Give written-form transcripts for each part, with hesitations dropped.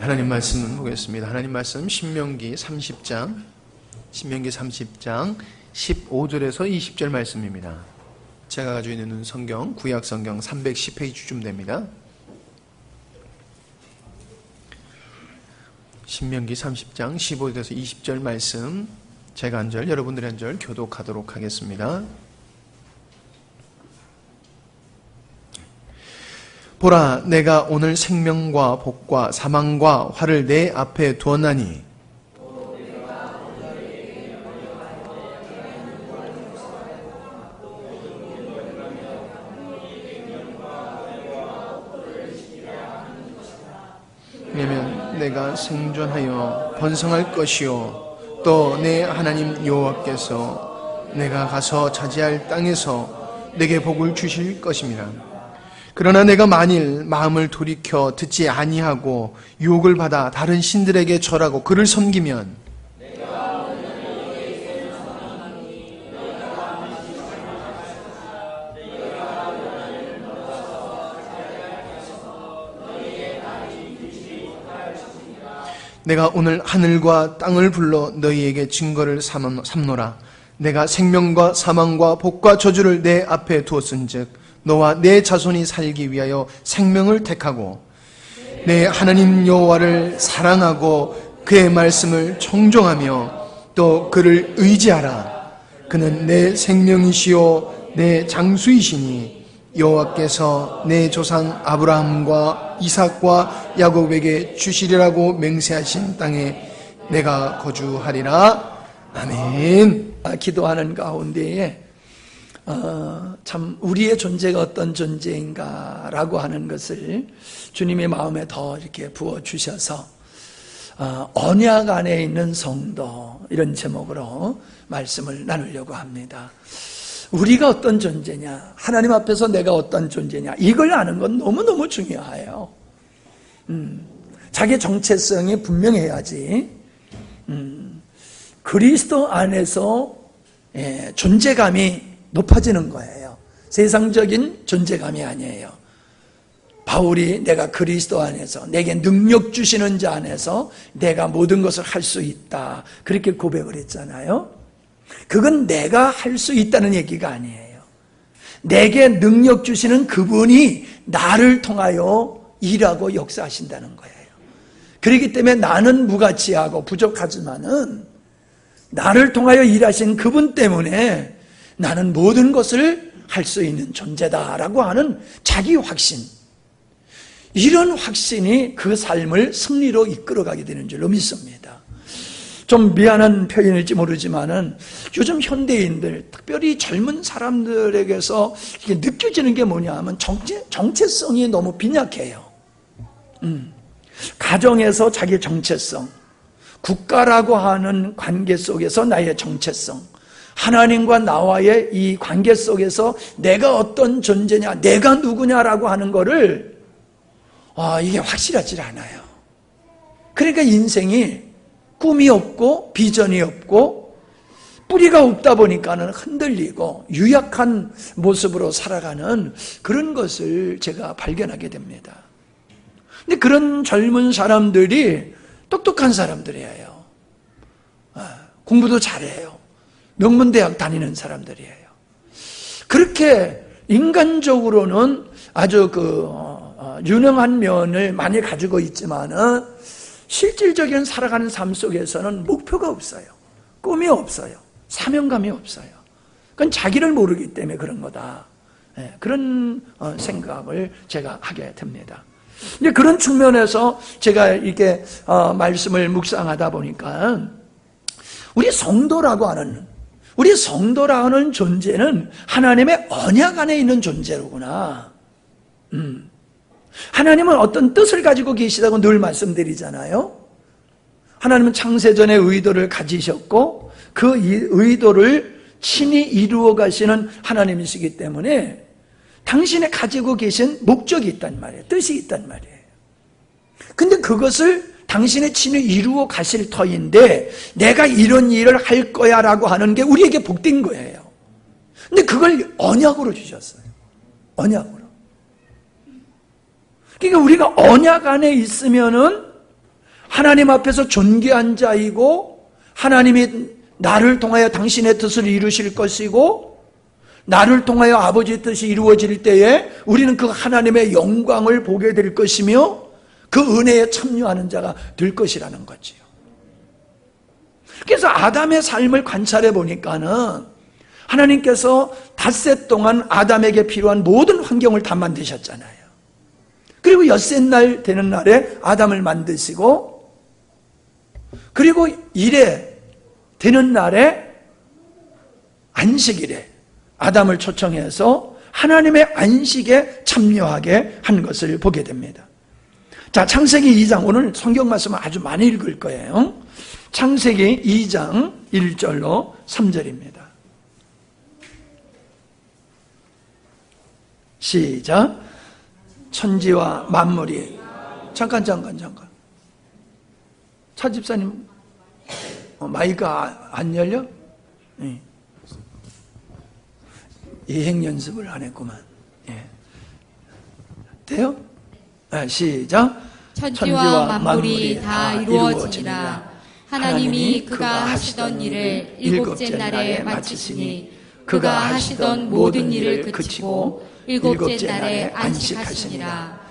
하나님 말씀 보겠습니다. 하나님 말씀 신명기 30장 15절에서 20절 말씀입니다. 제가 가지고 있는 성경 구약 성경 310페이지쯤 됩니다. 신명기 30장 15절에서 20절 말씀, 제가 한 절, 여러분들이 한 절 교독하도록 하겠습니다. 보라, 내가 오늘 생명과 복과 사망과 화를 내 앞에 두었나니 왜냐면 내가 생존하여 번성할 것이요 또 내 하나님 여호와께서 내가 가서 차지할 땅에서 내게 복을 주실 것임이라. 그러나 내가 만일 마음을 돌이켜 듣지 아니하고 유혹을 받아 다른 신들에게 절하고 그를 섬기면 내가 오늘 하늘과 땅을 불러 너희에게 증거를 삼노라. 내가 생명과 사망과 복과 저주를 내 앞에 두었은즉 너와 내 자손이 살기 위하여 생명을 택하고 내 하나님 여호와를 사랑하고 그의 말씀을 청종하며 또 그를 의지하라. 그는 내 생명이시요 내 장수이시니 여호와께서 내 조상 아브라함과 이삭과 야곱에게 주시리라고 맹세하신 땅에 내가 거주하리라. 아멘. 기도하는 가운데에 참 우리의 존재가 어떤 존재인가라고 하는 것을 주님의 마음에 더 이렇게 부어주셔서 언약 안에 있는 성도, 이런 제목으로 말씀을 나누려고 합니다. 우리가 어떤 존재냐, 하나님 앞에서 내가 어떤 존재냐, 이걸 아는 건 너무너무 중요해요. 자기 정체성이 분명해야지 그리스도 안에서 존재감이 높아지는 거예요. 세상적인 존재감이 아니에요. 바울이 내가 그리스도 안에서 내게 능력 주시는 자 안에서 내가 모든 것을 할 수 있다, 그렇게 고백을 했잖아요. 그건 내가 할 수 있다는 얘기가 아니에요. 내게 능력 주시는 그분이 나를 통하여 일하고 역사하신다는 거예요. 그렇기 때문에 나는 무가치하고 부족하지만은 나를 통하여 일하신 그분 때문에 나는 모든 것을 할 수 있는 존재다라고 하는 자기 확신, 이런 확신이 그 삶을 승리로 이끌어가게 되는 줄로 믿습니다. 좀 미안한 표현일지 모르지만은 요즘 현대인들, 특별히 젊은 사람들에게서 이게 느껴지는 게 뭐냐 하면 정체성이 너무 빈약해요. 가정에서 자기 정체성, 국가라고 하는 관계 속에서 나의 정체성, 하나님과 나와의 이 관계 속에서 내가 어떤 존재냐, 내가 누구냐라고 하는 거를 이게 확실하지 않아요. 그러니까 인생이 꿈이 없고 비전이 없고 뿌리가 없다 보니까는 흔들리고 유약한 모습으로 살아가는 그런 것을 제가 발견하게 됩니다. 근데 그런 젊은 사람들이 똑똑한 사람들이에요. 공부도 잘해요. 명문대학 다니는 사람들이에요. 그렇게 인간적으로는 아주 유능한 면을 많이 가지고 있지만은 실질적인 살아가는 삶 속에서는 목표가 없어요. 꿈이 없어요. 사명감이 없어요. 그건 자기를 모르기 때문에 그런 거다. 그런 생각을 제가 하게 됩니다. 근데 그런 측면에서 제가 이렇게 말씀을 묵상하다 보니까 우리 성도라고 하는 존재는 하나님의 언약 안에 있는 존재로구나. 하나님은 어떤 뜻을 가지고 계시다고 늘 말씀드리잖아요. 하나님은 창세전에 의도를 가지셨고 그 의도를 친히 이루어 가시는 하나님이시기 때문에 당신이 가지고 계신 목적이 있단 말이에요. 뜻이 있단 말이에요. 근데 그것을 당신이 친히 이루어 가실 터인데 내가 이런 일을 할 거야 라고 하는 게 우리에게 복된 거예요. 근데 그걸 언약으로 주셨어요. 언약으로. 그러니까 우리가 언약 안에 있으면은 하나님 앞에서 존귀한 자이고 하나님이 나를 통하여 당신의 뜻을 이루실 것이고 나를 통하여 아버지의 뜻이 이루어질 때에 우리는 그 하나님의 영광을 보게 될 것이며 그 은혜에 참여하는 자가 될 것이라는 거지요. 그래서 아담의 삶을 관찰해 보니까는 하나님께서 닷새 동안 아담에게 필요한 모든 환경을 다 만드셨잖아요. 그리고 엿새 날 되는 날에 아담을 만드시고 그리고 일에 되는 날에 안식일에 아담을 초청해서 하나님의 안식에 참여하게 한 것을 보게 됩니다. 자, 창세기 2장, 오늘 성경 말씀을 아주 많이 읽을 거예요. 창세기 2장 1절로 3절입니다. 시작. 천지와 만물이 잠깐 차 집사님 마이크가 안 열려? 네. 예행 연습을 안 했구만. 예. 돼요? 네, 시작. 천지와 만물이 다 이루어지니라. 하나님이 그가 하시던 일을 일곱째 날에 마치시니 그가 하시던 모든 일을 그치고 일곱째 날에 안식하시니라.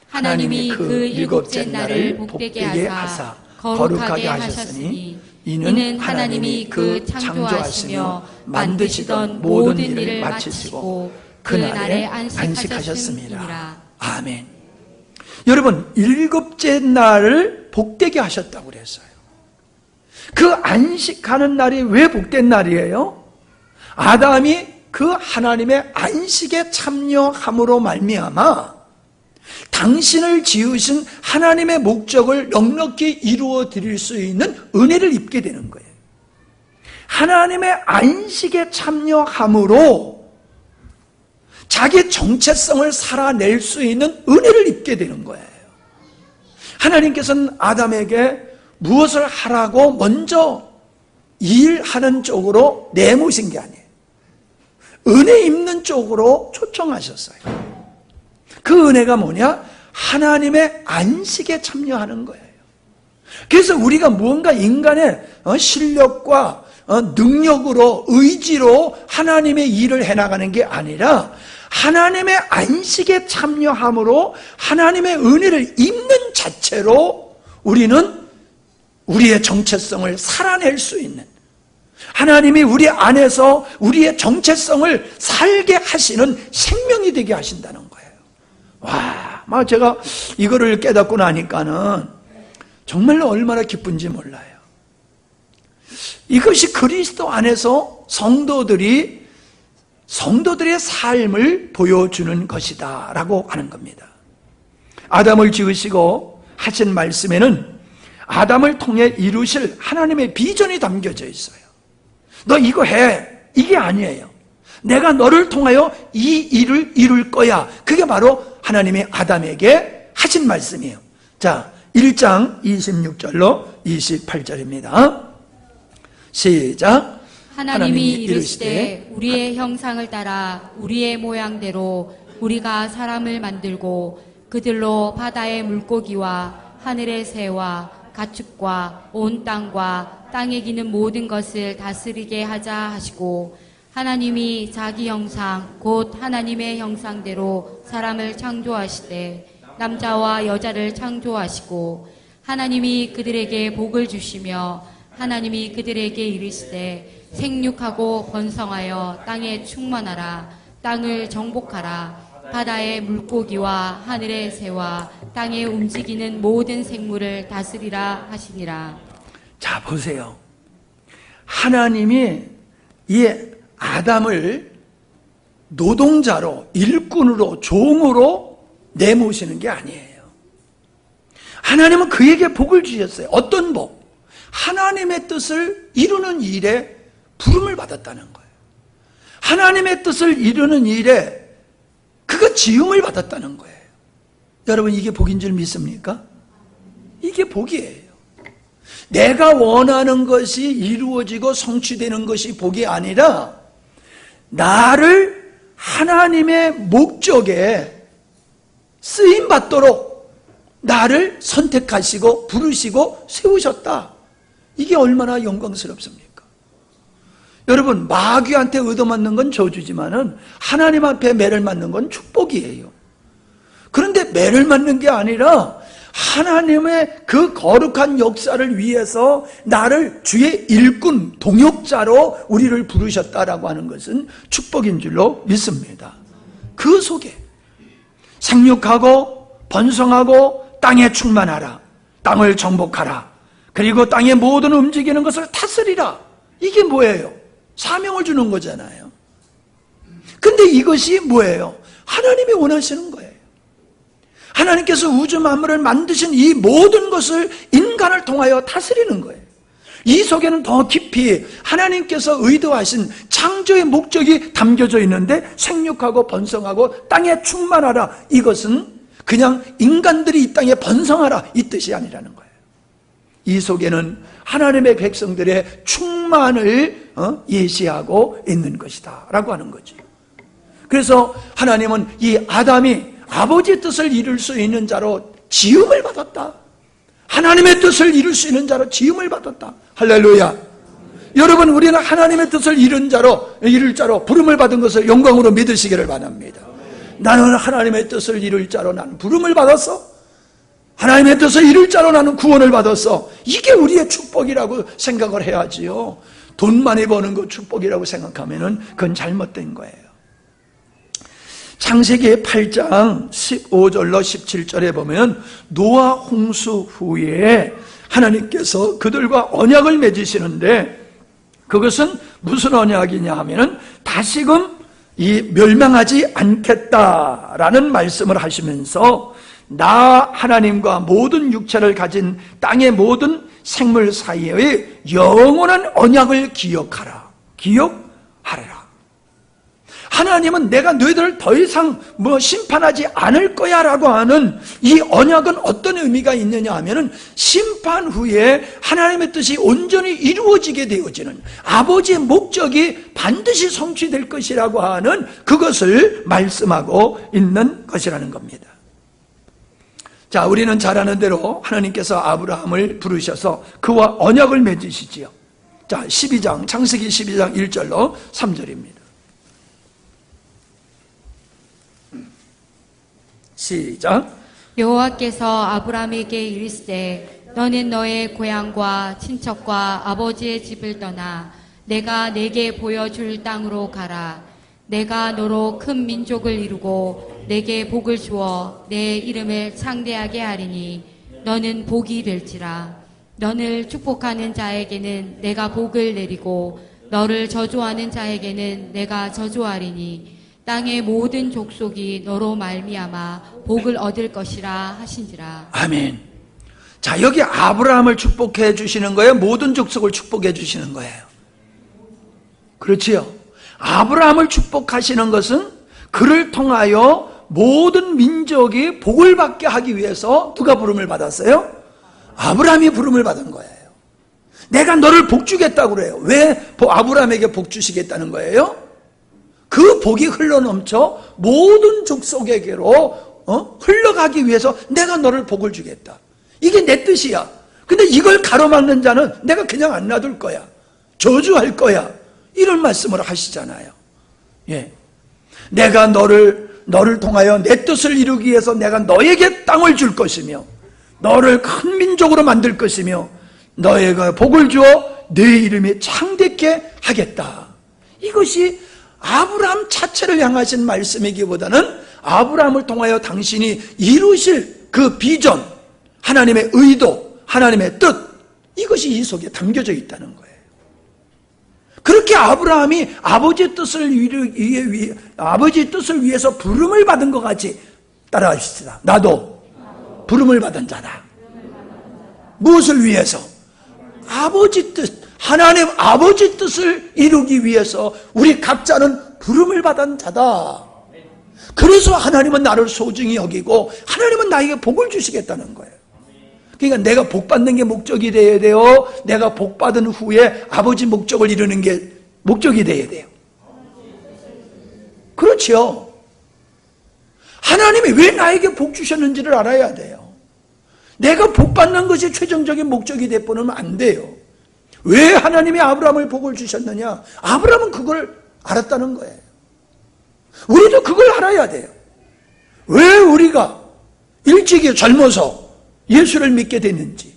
하나님이 그 일곱째 날을 복되게 하사 거룩하게 하셨으니 이는 하나님이 그 창조하시며 만드시던 모든 일을 마치시고 그날에 안식하셨습니다. 아멘. 여러분, 일곱째 날을 복되게 하셨다고 그랬어요. 그 안식하는 날이 왜 복된 날이에요? 아담이 그 하나님의 안식에 참여함으로 말미암아 당신을 지으신 하나님의 목적을 넉넉히 이루어 드릴 수 있는 은혜를 입게 되는 거예요. 하나님의 안식에 참여함으로 자기 정체성을 살아낼 수 있는 은혜를 입게 되는 거예요. 하나님께서는 아담에게 무엇을 하라고 먼저 일하는 쪽으로 내모신 게 아니에요. 은혜 입는 쪽으로 초청하셨어요. 그 은혜가 뭐냐? 하나님의 안식에 참여하는 거예요. 그래서 우리가 무언가 인간의 실력과 능력으로, 의지로 하나님의 일을 해나가는 게 아니라 하나님의 안식에 참여함으로 하나님의 은혜를 입는 자체로 우리는 우리의 정체성을 살아낼 수 있는, 하나님이 우리 안에서 우리의 정체성을 살게 하시는 생명이 되게 하신다는 거예요. 와, 막 제가 이거를 깨닫고 나니까는 정말로 얼마나 기쁜지 몰라요. 이것이 그리스도 안에서 성도들의 삶을 보여주는 것이다 라고 하는 겁니다. 아담을 지으시고 하신 말씀에는 아담을 통해 이루실 하나님의 비전이 담겨져 있어요. 너 이거 해, 이게 아니에요. 내가 너를 통하여 이 일을 이룰 거야. 그게 바로 하나님이 아담에게 하신 말씀이에요. 자, 1장 26절로 28절입니다. 시작. 하나님이 이르시되 우리의 형상을 따라 우리의 모양대로 우리가 사람을 만들고 그들로 바다의 물고기와 하늘의 새와 가축과 온 땅과 땅에 기는 모든 것을 다스리게 하자 하시고, 하나님이 자기 형상 곧 하나님의 형상대로 사람을 창조하시되 남자와 여자를 창조하시고, 하나님이 그들에게 복을 주시며 하나님이 그들에게 이르시되 생육하고 번성하여 땅에 충만하라. 땅을 정복하라. 바다의 물고기와 하늘의 새와 땅에 움직이는 모든 생물을 다스리라 하시니라. 자, 보세요. 하나님이 이 아담을 노동자로, 일꾼으로, 종으로 내모시는 게 아니에요. 하나님은 그에게 복을 주셨어요. 어떤 복? 하나님의 뜻을 이루는 일에 부름을 받았다는 거예요. 하나님의 뜻을 이루는 일에 그가 지음을 받았다는 거예요. 여러분, 이게 복인 줄 믿습니까? 이게 복이에요. 내가 원하는 것이 이루어지고 성취되는 것이 복이 아니라 나를 하나님의 목적에 쓰임받도록 나를 선택하시고 부르시고 세우셨다. 이게 얼마나 영광스럽습니까? 여러분, 마귀한테 얻어맞는 건 저주지만은 하나님 앞에 매를 맞는 건 축복이에요. 그런데 매를 맞는 게 아니라 하나님의 그 거룩한 역사를 위해서 나를 주의 일꾼, 동역자로 우리를 부르셨다라고 하는 것은 축복인 줄로 믿습니다. 그 속에 생육하고 번성하고 땅에 충만하라, 땅을 정복하라, 그리고 땅의 모든 움직이는 것을 다스리라. 이게 뭐예요? 사명을 주는 거잖아요. 근데 이것이 뭐예요? 하나님이 원하시는 거예요. 하나님께서 우주 만물을 만드신 이 모든 것을 인간을 통하여 다스리는 거예요. 이 속에는 더 깊이 하나님께서 의도하신 창조의 목적이 담겨져 있는데, 생육하고 번성하고 땅에 충만하라, 이것은 그냥 인간들이 이 땅에 번성하라 이 뜻이 아니라는 거예요. 이 속에는 하나님의 백성들의 충만을 예시하고 있는 것이다 라고 하는 거죠. 그래서 하나님은 이 아담이 아버지의 뜻을 이룰 수 있는 자로 지음을 받았다. 하나님의 뜻을 이룰 수 있는 자로 지음을 받았다. 할렐루야. 여러분, 우리는 하나님의 뜻을 이룰 자로 부름을 받은 것을 영광으로 믿으시기를 바랍니다. 나는 하나님의 뜻을 이룰 자로 나는 부름을 받았어. 하나님의 뜻을 이룰 자로 나는 구원을 받았어. 이게 우리의 축복이라고 생각을 해야지요. 돈 많이 버는 거 축복이라고 생각하면은 그건 잘못된 거예요. 창세기 8장 15절로 17절에 보면 노아 홍수 후에 하나님께서 그들과 언약을 맺으시는데, 그것은 무슨 언약이냐 하면은 다시금 이 멸망하지 않겠다라는 말씀을 하시면서 나 하나님과 모든 육체를 가진 땅의 모든 생물 사이의 영원한 언약을 기억하라. 하나님은 내가 너희들을 더 이상 심판하지 않을 거야 라고 하는 이 언약은 어떤 의미가 있느냐 하면은 심판 후에 하나님의 뜻이 온전히 이루어지게 되어지는 아버지의 목적이 반드시 성취될 것이라고 하는 그것을 말씀하고 있는 것이라는 겁니다. 자, 우리는 잘 아는 대로 하나님께서 아브라함을 부르셔서 그와 언약을 맺으시지요. 자, 창세기 12장 1절로 3절입니다. 시작. 여호와께서 아브라함에게 이르시되 너는 너의 고향과 친척과 아버지의 집을 떠나 내가 내게 보여줄 땅으로 가라. 내가 너로 큰 민족을 이루고 내게 복을 주어 내 이름을 창대하게 하리니 너는 복이 될지라. 너를 축복하는 자에게는 내가 복을 내리고 너를 저주하는 자에게는 내가 저주하리니 땅의 모든 족속이 너로 말미암아 복을 얻을 것이라 하신지라. 아멘. 자, 여기 아브라함을 축복해 주시는 거예요? 모든 족속을 축복해 주시는 거예요? 그렇지요. 아브라함을 축복하시는 것은 그를 통하여 모든 민족이 복을 받게 하기 위해서 누가 부름을 받았어요? 아브라함이 부름을 받은 거예요. 내가 너를 복 주겠다고 그래요. 왜 아브라함에게 복 주시겠다는 거예요? 그 복이 흘러넘쳐 모든 족속에게로 흘러가기 위해서 내가 너를 복을 주겠다. 이게 내 뜻이야. 근데 이걸 가로막는 자는 내가 그냥 안 놔둘 거야. 저주할 거야. 이런 말씀을 하시잖아요. 예. 내가 너를 통하여 내 뜻을 이루기 위해서 내가 너에게 땅을 줄 것이며 너를 큰 민족으로 만들 것이며 너에게 복을 주어 내 이름이 창대케 하겠다. 이것이 아브라함 자체를 향하신 말씀이기보다는 아브라함을 통하여 당신이 이루실 그 비전, 하나님의 의도, 하나님의 뜻, 이것이 이 속에 담겨져 있다는 거예요. 그렇게 아브라함이 아버지의 뜻을 위해서 부름을 받은 것 같이 따라하시다. 나도 부름을 받은 자다. 무엇을 위해서? 아버지 뜻, 하나님 아버지 뜻을 이루기 위해서 우리 각자는 부름을 받은 자다. 그래서 하나님은 나를 소중히 여기고 하나님은 나에게 복을 주시겠다는 거예요. 그러니까 내가 복 받는 게 목적이 되어야 돼요. 내가 복 받은 후에 아버지 목적을 이루는 게 목적이 되어야 돼요. 그렇죠. 하나님이 왜 나에게 복 주셨는지를 알아야 돼요. 내가 복 받는 것이 최종적인 목적이 되어버리면 안 돼요. 왜 하나님이 아브라함을 복을 주셨느냐? 아브라함은 그걸 알았다는 거예요. 우리도 그걸 알아야 돼요. 왜 우리가 일찍이 젊어서 예수를 믿게 됐는지,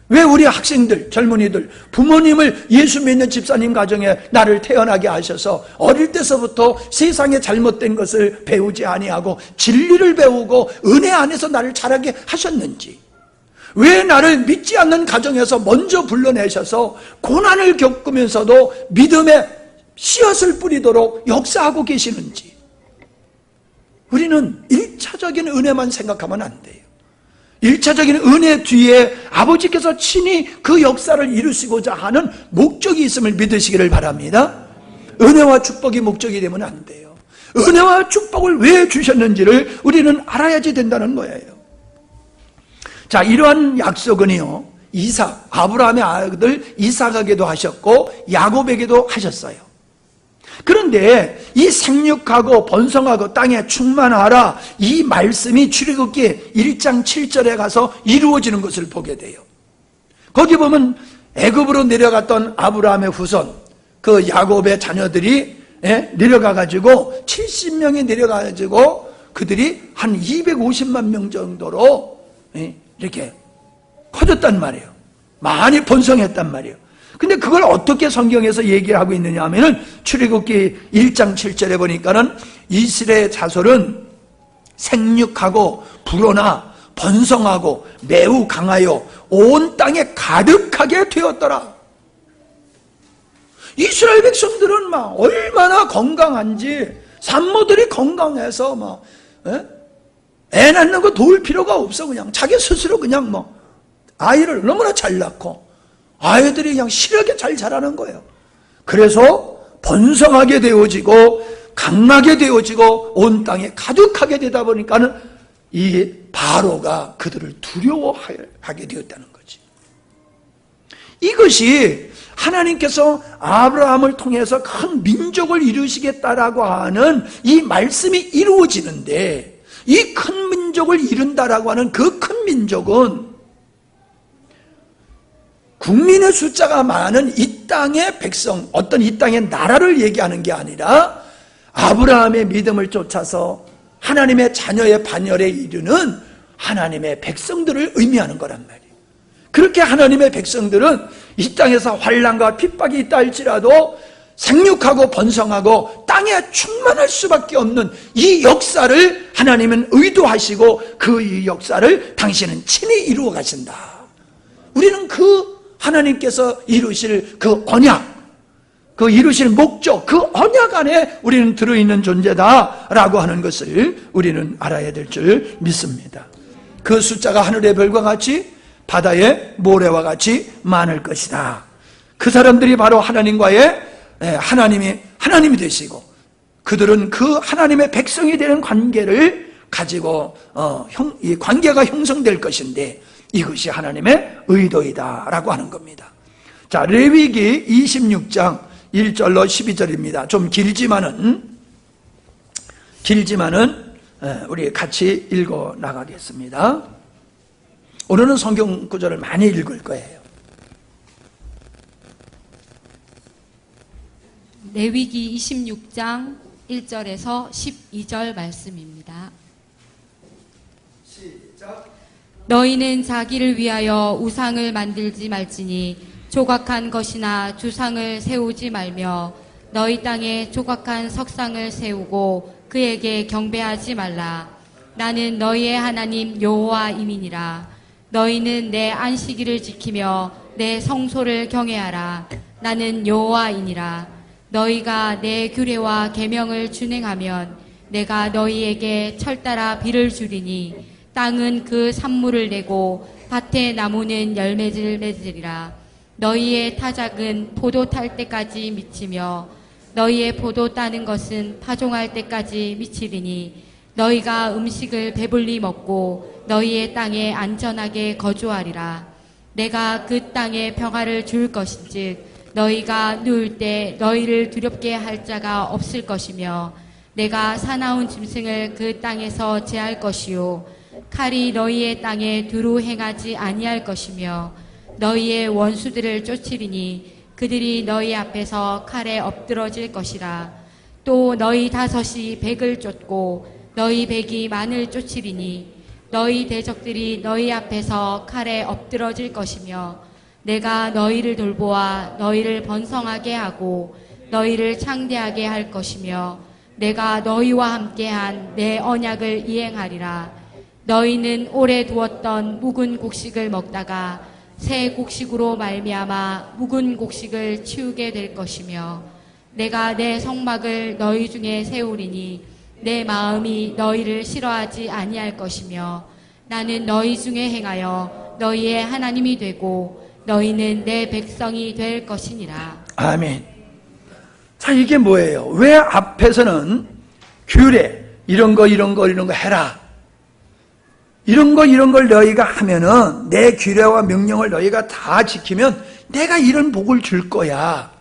왜 우리 학생들, 젊은이들, 부모님을 예수 믿는 집사님 가정에 나를 태어나게 하셔서 어릴 때서부터 세상에 잘못된 것을 배우지 아니하고 진리를 배우고 은혜 안에서 나를 자라게 하셨는지, 왜 나를 믿지 않는 가정에서 먼저 불러내셔서 고난을 겪으면서도 믿음의 씨앗을 뿌리도록 역사하고 계시는지, 우리는 1차적인 은혜만 생각하면 안 돼요. 1차적인 은혜 뒤에 아버지께서 친히 그 역사를 이루시고자 하는 목적이 있음을 믿으시기를 바랍니다. 은혜와 축복이 목적이 되면 안 돼요. 은혜와 축복을 왜 주셨는지를 우리는 알아야지 된다는 거예요. 자, 이러한 약속은요, 이삭, 아브라함의 아들 이삭에게도 하셨고 야곱에게도 하셨어요. 그런데 이 생육하고 번성하고 땅에 충만하라, 이 말씀이 출애굽기 1장 7절에 가서 이루어지는 것을 보게 돼요. 거기 보면 애굽으로 내려갔던 아브라함의 후손, 그 야곱의 자녀들이 내려가가지고 70명이 내려가가지고 그들이 한 250만 명 정도로 이렇게 커졌단 말이에요. 많이 번성했단 말이에요. 근데 그걸 어떻게 성경에서 얘기를 하고 있느냐 하면은 출애굽기 1장 7절에 보니까는 이스라엘 자손은 생육하고 불어나 번성하고 매우 강하여 온 땅에 가득하게 되었더라. 이스라엘 백성들은 막 얼마나 건강한지, 산모들이 건강해서 막 애 낳는 거 도울 필요가 없어. 그냥 자기 스스로 그냥 뭐 아이를 너무나 잘 낳고 아이들이 그냥 실하게 잘 자라는 거예요. 그래서 번성하게 되어지고 강하게 되어지고 온 땅에 가득하게 되다 보니까는 이 바로가 그들을 두려워하게 되었다는 거지. 이것이 하나님께서 아브라함을 통해서 큰 민족을 이루시겠다라고 하는 이 말씀이 이루어지는데, 이 큰 민족을 이룬다라고 하는 그 큰 민족은 국민의 숫자가 많은 이 땅의 백성, 어떤 이 땅의 나라를 얘기하는 게 아니라 아브라함의 믿음을 쫓아서 하나님의 자녀의 반열에 이르는 하나님의 백성들을 의미하는 거란 말이에요. 그렇게 하나님의 백성들은 이 땅에서 환난과 핍박이 있다 할지라도 생육하고 번성하고 땅에 충만할 수밖에 없는 이 역사를 하나님은 의도하시고 그 역사를 당신은 친히 이루어 가신다. 우리는 그 하나님께서 이루실 그 언약, 그 이루실 목적, 그 언약 안에 우리는 들어있는 존재다라고 하는 것을 우리는 알아야 될 줄 믿습니다. 그 숫자가 하늘의 별과 같이 바다의 모래와 같이 많을 것이다. 그 사람들이 바로 하나님과의 하나님이 되시고, 그들은 그 하나님의 백성이 되는 관계를 가지고 이 관계가 형성될 것인데, 이것이 하나님의 의도이다라고 하는 겁니다. 자, 레위기 26장 1절로 12절입니다. 좀 길지만은 우리 같이 읽어 나가겠습니다. 오늘은 성경 구절을 많이 읽을 거예요. 레위기 26장 1절에서 12절 말씀입니다. 시작. 너희는 자기를 위하여 우상을 만들지 말지니 조각한 것이나 주상을 세우지 말며 너희 땅에 조각한 석상을 세우고 그에게 경배하지 말라. 나는 너희의 하나님 여호와임이니라. 너희는 내 안식일을 지키며 내 성소를 경외하라. 나는 여호와이니라. 너희가 내 규례와 계명을 준행하면 내가 너희에게 철따라 비를 주리니 땅은 그 산물을 내고 밭의 나무는 열매를 맺으리라. 너희의 타작은 포도 탈 때까지 미치며 너희의 포도 따는 것은 파종할 때까지 미치리니 너희가 음식을 배불리 먹고 너희의 땅에 안전하게 거주하리라. 내가 그 땅에 평화를 줄 것인즉 너희가 누울 때 너희를 두렵게 할 자가 없을 것이며 내가 사나운 짐승을 그 땅에서 제할 것이요 칼이 너희의 땅에 두루 행하지 아니할 것이며 너희의 원수들을 쫓으리니 그들이 너희 앞에서 칼에 엎드러질 것이라. 또 너희 다섯이 백을 쫓고 너희 백이 만을 쫓으리니 너희 대적들이 너희 앞에서 칼에 엎드러질 것이며 내가 너희를 돌보아 너희를 번성하게 하고 너희를 창대하게 할 것이며 내가 너희와 함께한 내 언약을 이행하리라. 너희는 오래 두었던 묵은 곡식을 먹다가 새 곡식으로 말미암아 묵은 곡식을 치우게 될 것이며 내가 내 성막을 너희 중에 세우리니 내 마음이 너희를 싫어하지 아니할 것이며 나는 너희 중에 행하여 너희의 하나님이 되고 너희는 내 백성이 될 것이니라. 아멘. 자, 이게 뭐예요? 왜 앞에서는 규례, 이런 거 해라, 이런 걸 너희가 하면은 내 규례와 명령을 너희가 다 지키면 내가 이런 복을 줄 거야.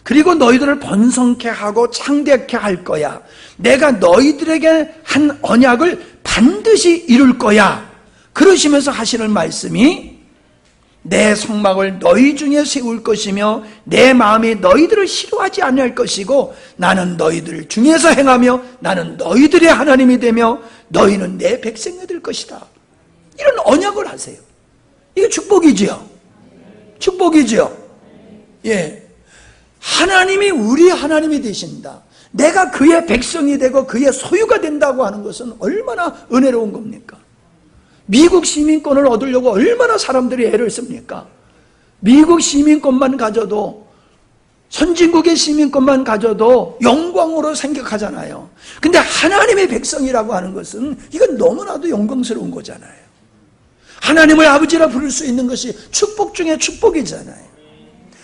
그리고 너희들을 번성케 하고 창대케 할 거야. 내가 너희들에게 한 언약을 반드시 이룰 거야. 그러시면서 하시는 말씀이 내 성막을 너희 중에 세울 것이며 내 마음이 너희들을 싫어하지 아니할 것이고 나는 너희들 중에서 행하며 나는 너희들의 하나님이 되며 너희는 내 백성이 될 것이다. 이런 언약을 하세요. 이게 축복이지요. 축복이지요. 예. 하나님이 우리 하나님이 되신다. 내가 그의 백성이 되고 그의 소유가 된다고 하는 것은 얼마나 은혜로운 겁니까? 미국 시민권을 얻으려고 얼마나 사람들이 애를 씁니까? 미국 시민권만 가져도, 선진국의 시민권만 가져도 영광으로 생각하잖아요. 근데 하나님의 백성이라고 하는 것은 이건 너무나도 영광스러운 거잖아요. 하나님을 아버지라 부를 수 있는 것이 축복 중에 축복이잖아요.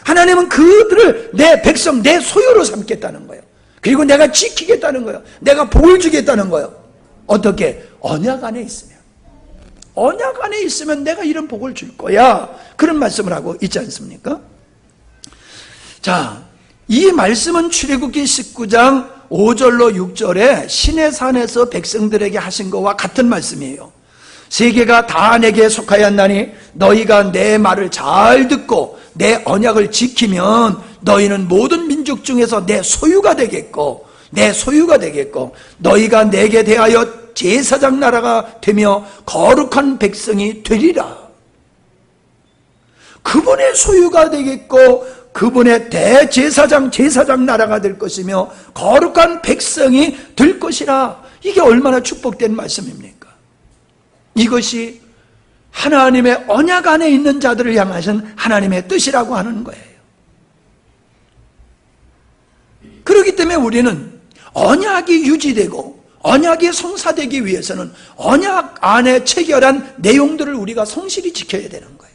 하나님은 그들을 내 백성, 내 소유로 삼겠다는 거예요. 그리고 내가 지키겠다는 거예요. 내가 복을 주겠다는 거예요. 어떻게? 언약 안에 있으면. 언약 안에 있으면 내가 이런 복을 줄 거야. 그런 말씀을 하고 있지 않습니까? 자, 이 말씀은 출애굽기 19장 5절로 6절에 시내산에서 백성들에게 하신 것과 같은 말씀이에요. 세계가 다 내게 속하였나니 너희가 내 말을 잘 듣고 내 언약을 지키면 너희는 모든 민족 중에서 내 소유가 되겠고 너희가 내게 대하여 제사장 나라가 되며 거룩한 백성이 되리라. 그분의 소유가 되겠고 그분의 제사장 나라가 될 것이며 거룩한 백성이 될 것이라. 이게 얼마나 축복된 말씀입니까? 이것이 하나님의 언약 안에 있는 자들을 향하신 하나님의 뜻이라고 하는 거예요. 그렇기 때문에 우리는 언약이 유지되고 언약이 성사되기 위해서는 언약 안에 체결한 내용들을 우리가 성실히 지켜야 되는 거예요.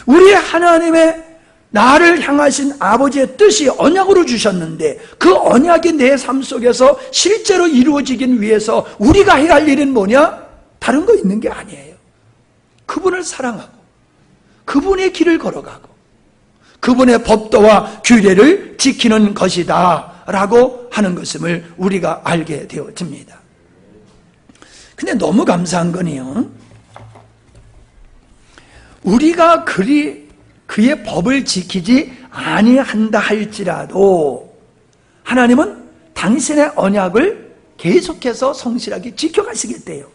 우리 하나님의 나를 향하신 아버지의 뜻이 언약으로 주셨는데 그 언약이 내 삶 속에서 실제로 이루어지기 위해서 우리가 해야 할 일은 뭐냐? 다른 거 있는 게 아니에요. 그분을 사랑하고 그분의 길을 걸어가고 그분의 법도와 규례를 지키는 것이다 라고 하는 것임을 우리가 알게 되어집니다. 근데 너무 감사한 건요, 우리가 그의 법을 지키지 아니한다 할지라도 하나님은 당신의 언약을 계속해서 성실하게 지켜가시겠대요.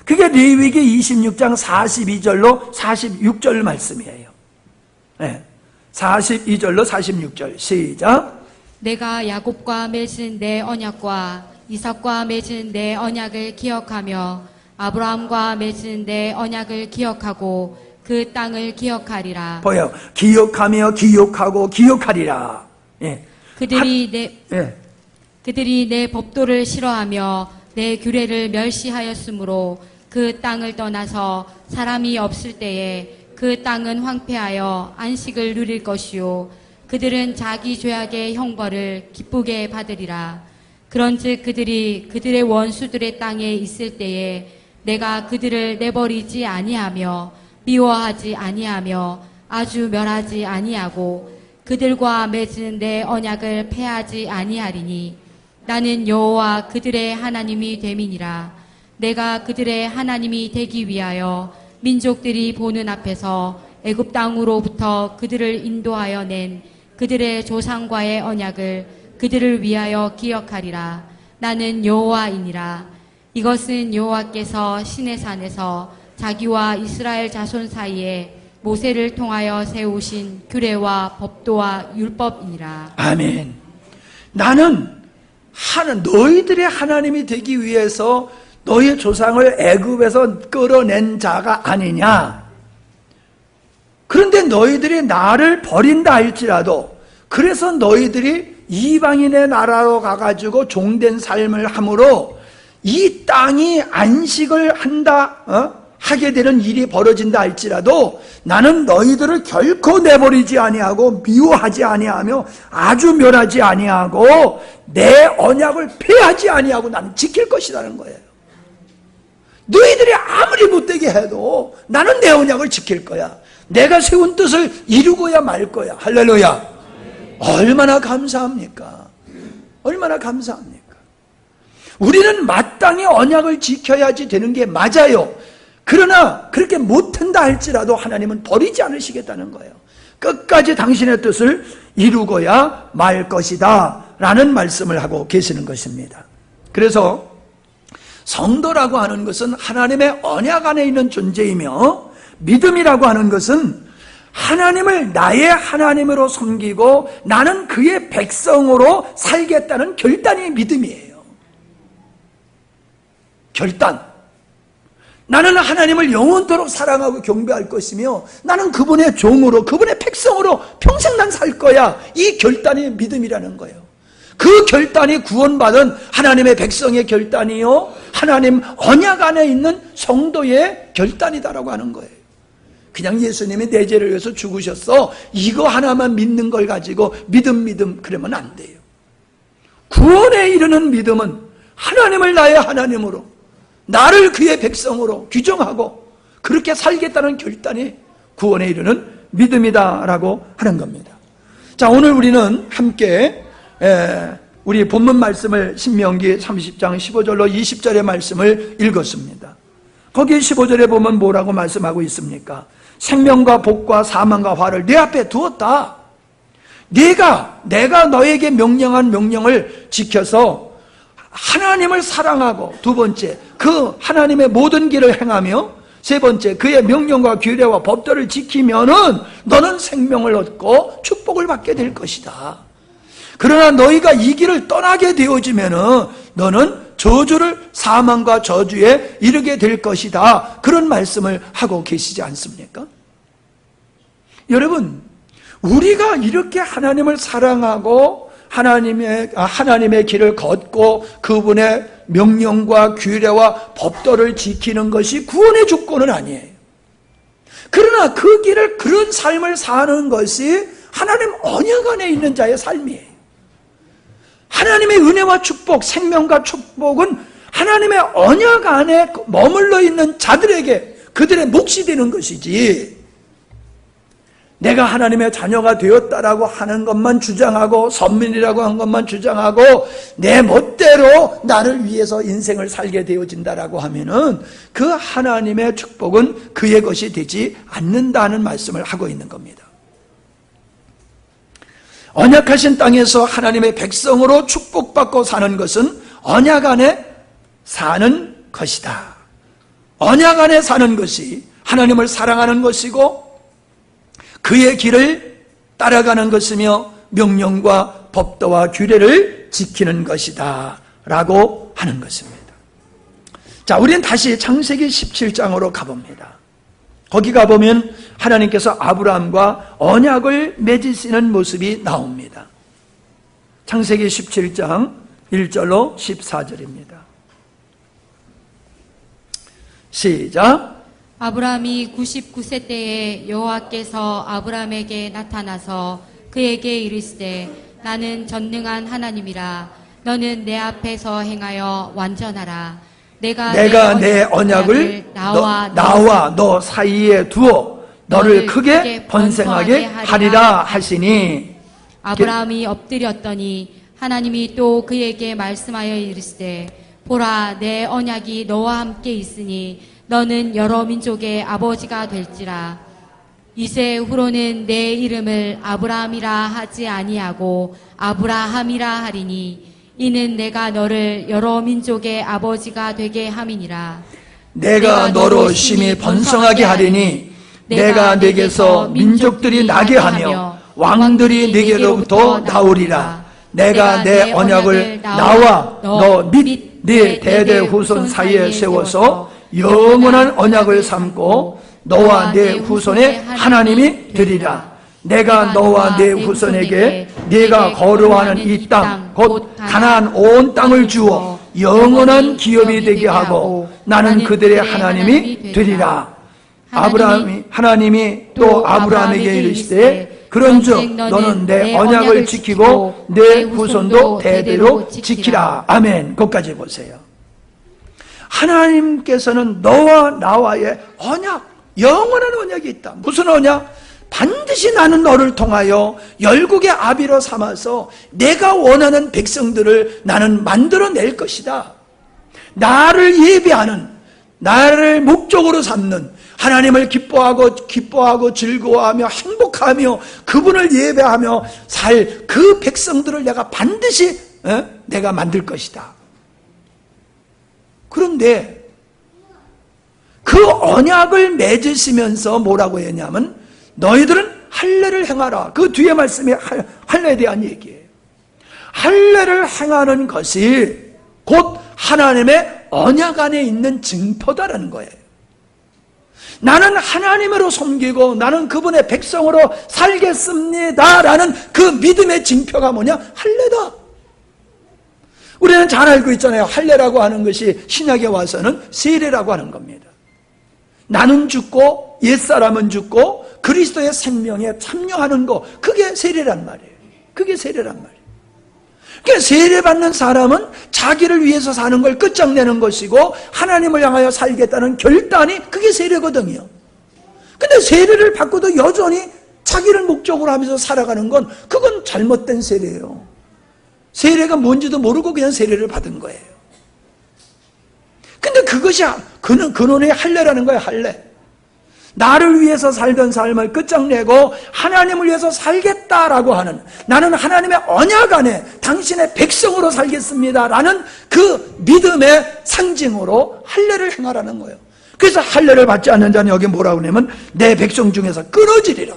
그게 레위기 26장 42절로 46절 말씀이에요. 네, 42절로 46절 시작. 내가 야곱과 맺은 내 언약과 이삭과 맺은 내 언약을 기억하며 아브라함과 맺은 내 언약을 기억하고 그 땅을 기억하리라. 보여. 기억하며 기억하고 기억하리라. 예. 그들이 내 법도를 싫어하며 내 규례를 멸시하였으므로 그 땅을 떠나서 사람이 없을 때에 그 땅은 황폐하여 안식을 누릴 것이요 그들은 자기 죄악의 형벌을 기쁘게 받으리라. 그런즉 그들이 그들의 원수들의 땅에 있을 때에 내가 그들을 내버리지 아니하며 미워하지 아니하며 아주 멸하지 아니하고 그들과 맺은 내 언약을 폐하지 아니하리니 나는 여호와 그들의 하나님이 됨이니라. 내가 그들의 하나님이 되기 위하여 민족들이 보는 앞에서 애굽 땅으로부터 그들을 인도하여 낸 그들의 조상과의 언약을 그들을 위하여 기억하리라. 나는 여호와이니라. 이것은 여호와께서 시내산에서 자기와 이스라엘 자손 사이에 모세를 통하여 세우신 규례와 법도와 율법이니라. 아멘. 나는 너희들의 하나님이 되기 위해서 너희 조상을 애굽에서 끌어낸 자가 아니냐. 그런데 너희들이 나를 버린다 할지라도, 그래서 너희들이 이방인의 나라로 가가지고 종된 삶을 함으로 이 땅이 안식을 하게 되는 일이 벌어진다 할지라도 나는 너희들을 결코 내버리지 아니하고 미워하지 아니하며 아주 멸하지 아니하고 내 언약을 폐하지 아니하고 나는 지킬 것이라는 거예요. 너희들이 아무리 못되게 해도 나는 내 언약을 지킬 거야. 내가 세운 뜻을 이루고야 말 거야. 할렐루야. 얼마나 감사합니까? 얼마나 감사합니까? 우리는 마땅히 언약을 지켜야지 되는 게 맞아요. 그러나 그렇게 못한다 할지라도 하나님은 버리지 않으시겠다는 거예요. 끝까지 당신의 뜻을 이루고야 말 것이다 라는 말씀을 하고 계시는 것입니다. 그래서 성도라고 하는 것은 하나님의 언약 안에 있는 존재이며, 믿음이라고 하는 것은 하나님을 나의 하나님으로 섬기고 나는 그의 백성으로 살겠다는 결단이 믿음이에요. 결단. 나는 하나님을 영원토록 사랑하고 경배할 것이며 나는 그분의 종으로, 그분의 백성으로 평생 난 살 거야. 이 결단이 믿음이라는 거예요. 그 결단이 구원받은 하나님의 백성의 결단이요, 하나님 언약 안에 있는 성도의 결단이다라고 하는 거예요. 그냥 예수님이 내 죄를 위해서 죽으셨어, 이거 하나만 믿는 걸 가지고 믿음 그러면 안 돼요. 구원에 이르는 믿음은 하나님을 나의 하나님으로, 나를 그의 백성으로 규정하고 그렇게 살겠다는 결단이 구원에 이르는 믿음이다라고 하는 겁니다. 자, 오늘 우리는 함께 우리 본문 말씀을 신명기 30장 15절로 20절의 말씀을 읽었습니다. 거기 15절에 보면 뭐라고 말씀하고 있습니까? 생명과 복과 사망과 화를 내 앞에 두었다. 내가 너에게 명령한 명령을 지켜서 하나님을 사랑하고, 두 번째 그 하나님의 모든 길을 행하며, 세 번째 그의 명령과 규례와 법도를 지키면은 너는 생명을 얻고 축복을 받게 될 것이다. 그러나 너희가 이 길을 떠나게 되어지면은 너는 저주를, 사망과 저주에 이르게 될 것이다. 그런 말씀을 하고 계시지 않습니까? 여러분, 우리가 이렇게 하나님을 사랑하고 하나님의 길을 걷고 그분의 명령과 규례와 법도를 지키는 것이 구원의 조건은 아니에요. 그러나 그 길을, 그런 삶을 사는 것이 하나님 언약 안에 있는 자의 삶이에요. 하나님의 은혜와 축복, 생명과 축복은 하나님의 언약 안에 머물러 있는 자들에게 그들의 몫이 되는 것이지, 내가 하나님의 자녀가 되었다라고 하는 것만 주장하고 선민이라고 한 것만 주장하고 내 멋대로 나를 위해서 인생을 살게 되어진다라고 하면은 그 하나님의 축복은 그의 것이 되지 않는다는 말씀을 하고 있는 겁니다. 언약하신 땅에서 하나님의 백성으로 축복받고 사는 것은 언약 안에 사는 것이다. 언약 안에 사는 것이 하나님을 사랑하는 것이고 그의 길을 따라가는 것이며 명령과 법도와 규례를 지키는 것이다 라고 하는 것입니다. 자, 우리는 다시 창세기 17장으로 가봅니다. 거기 가보면 하나님께서 아브라함과 언약을 맺으시는 모습이 나옵니다. 창세기 17장 1절로 14절입니다. 시작. 아브라함이 99세 때에 여호와께서 아브라함에게 나타나서 그에게 이르시되 나는 전능한 하나님이라. 너는 내 앞에서 행하여 완전하라. 내가 내 언약을 나와 너 사이에 두어 너를 크게 번성하게 하리라 하시니. 아브라함이 엎드렸더니 하나님이 또 그에게 말씀하여 이르시되 보라, 내 언약이 너와 함께 있으니 너는 여러 민족의 아버지가 될지라. 이제 후로는 내 이름을 아브라함이라 하지 아니하고 아브라함이라 하리니 이는 내가 너를 여러 민족의 아버지가 되게 함이니라. 내가 너로 심히 번성하게 하리니 내가 내게서 민족들이 나게 하며 왕들이 내게로부터 나오리라. 내가 내 언약을 나와 너 및 네 대대 후손 사이에 세워서 영원한 언약을 삼고 너와 내 후손의 하나님이 되리라. 내가 너와 내 후손에게 네가 거류하는 이 땅 곧 가나안 온 땅을 주어 영원한 기업이 되게 하고 나는 그들의 하나님이 되리라. 하나님이 또 아브라함에게 이르시되 그런즉 너는 내 언약을 지키고 내 후손도 대대로 지키라. 아멘. 거기까지 보세요. 하나님께서는 너와 나와의 언약, 영원한 언약이 있다. 무슨 언약? 반드시 나는 너를 통하여 열국의 아비로 삼아서 내가 원하는 백성들을 나는 만들어낼 것이다. 나를 예비하는, 나를 목적으로 삼는, 하나님을 기뻐하고 즐거워하며 행복하며 그분을 예배하며 살 그 백성들을 내가 반드시 내가 만들 것이다. 그런데 그 언약을 맺으시면서 뭐라고 했냐면 너희들은 할례를 행하라. 그 뒤에 말씀이 할례에 대한 얘기예요. 할례를 행하는 것이 곧 하나님의 언약 안에 있는 증표다라는 거예요. 나는 하나님으로 섬기고 나는 그분의 백성으로 살겠습니다라는 그 믿음의 증표가 뭐냐? 할례다. 우리는 잘 알고 있잖아요. 할례라고 하는 것이 신약에 와서는 세례라고 하는 겁니다. 나는 죽고 옛사람은 죽고 그리스도의 생명에 참여하는 거, 그게 세례란 말이에요. 그게 세례란 말이에요. 그러니까 세례받는 사람은 자기를 위해서 사는 걸 끝장내는 것이고 하나님을 향하여 살겠다는 결단이 그게 세례거든요. 근데 세례를 받고도 여전히 자기를 목적으로 하면서 살아가는 건 그건 잘못된 세례예요. 세례가 뭔지도 모르고 그냥 세례를 받은 거예요. 근데 그것이 근원의 할례라는 거예요. 할례. 나를 위해서 살던 삶을 끝장내고 하나님을 위해서 살겠다라고 하는, 나는 하나님의 언약 안에 당신의 백성으로 살겠습니다라는 그 믿음의 상징으로 할례를 행하라는 거예요. 그래서 할례를 받지 않는 자는 여기 뭐라고 하냐면 내 백성 중에서 끊어지리라.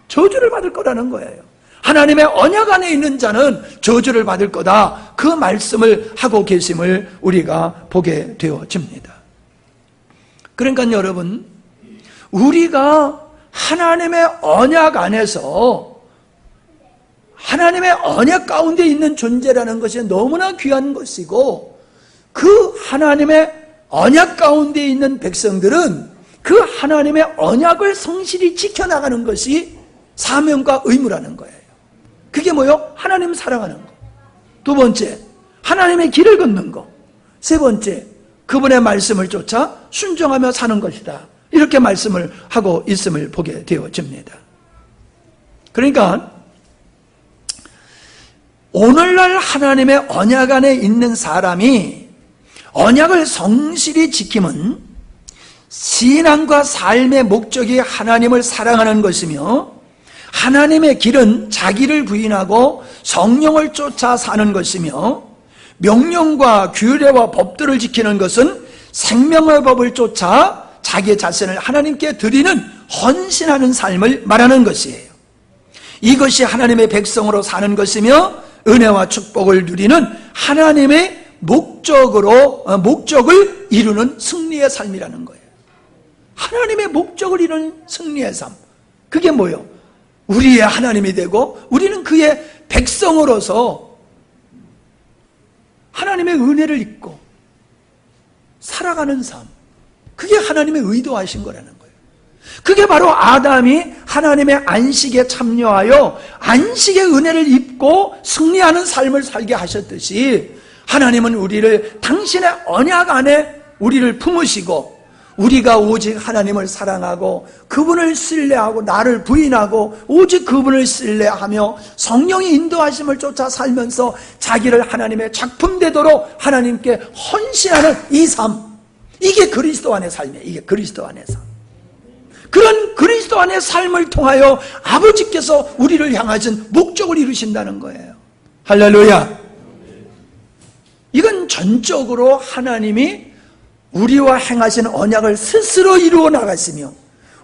저주를 받을 거라는 거예요. 하나님의 언약 안에 있는 자는 저주를 받을 거다. 그 말씀을 하고 계심을 우리가 보게 되어집니다. 그러니까 여러분, 우리가 하나님의 언약 안에서 하나님의 언약 가운데 있는 존재라는 것이 너무나 귀한 것이고, 그 하나님의 언약 가운데 있는 백성들은 그 하나님의 언약을 성실히 지켜나가는 것이 사명과 의무라는 거예요. 그게 뭐요? 하나님 사랑하는 거. 두 번째, 하나님의 길을 걷는 거. 세 번째, 그분의 말씀을 쫓아 순종하며 사는 것이다. 이렇게 말씀을 하고 있음을 보게 되어집니다. 그러니까 오늘날 하나님의 언약 안에 있는 사람이 언약을 성실히 지킴은 신앙과 삶의 목적이 하나님을 사랑하는 것이며, 하나님의 길은 자기를 부인하고 성령을 쫓아 사는 것이며, 명령과 규례와 법들을 지키는 것은 생명의 법을 쫓아 자기의 자신을 하나님께 드리는 헌신하는 삶을 말하는 것이에요. 이것이 하나님의 백성으로 사는 것이며 은혜와 축복을 누리는 하나님의 목적을 이루는 승리의 삶이라는 거예요. 하나님의 목적을 이루는 승리의 삶. 그게 뭐예요? 우리의 하나님이 되고 우리는 그의 백성으로서 하나님의 은혜를 입고 살아가는 삶. 그게 하나님의 의도하신 거라는 거예요. 그게 바로 아담이 하나님의 안식에 참여하여 안식의 은혜를 입고 승리하는 삶을 살게 하셨듯이, 하나님은 우리를 당신의 언약 안에 우리를 품으시고 우리가 오직 하나님을 사랑하고 그분을 신뢰하고 나를 부인하고 오직 그분을 신뢰하며 성령의 인도하심을 쫓아 살면서 자기를 하나님의 작품 되도록 하나님께 헌신하는 이 삶, 이게 그리스도 안의 삶이에요. 이게 그리스도 안의 삶. 그런 그리스도 안의 삶을 통하여 아버지께서 우리를 향하신 목적을 이루신다는 거예요. 할렐루야. 이건 전적으로 하나님이 우리와 행하신 언약을 스스로 이루어 나가시며